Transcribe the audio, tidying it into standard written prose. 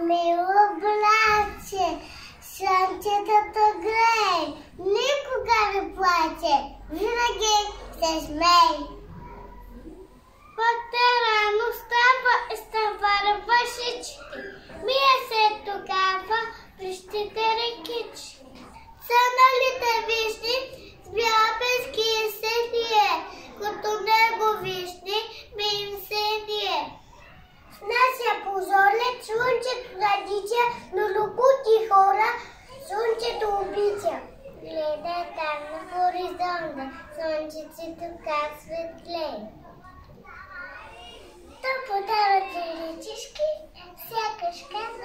Мило братче, слънчетата грее, никога не плаче, винаги се смей. Пътя рано става и ставара въшички, мия се тогава прищите рекички. Съналите вишни с бялбенски сение, като него вишни ми им сение. В нашия позорлет слънчето надича, но лукути хора слънчето обича. Гледай там на хоризонта, слънчецето как светлее. То подаръци речишки, сякаш казва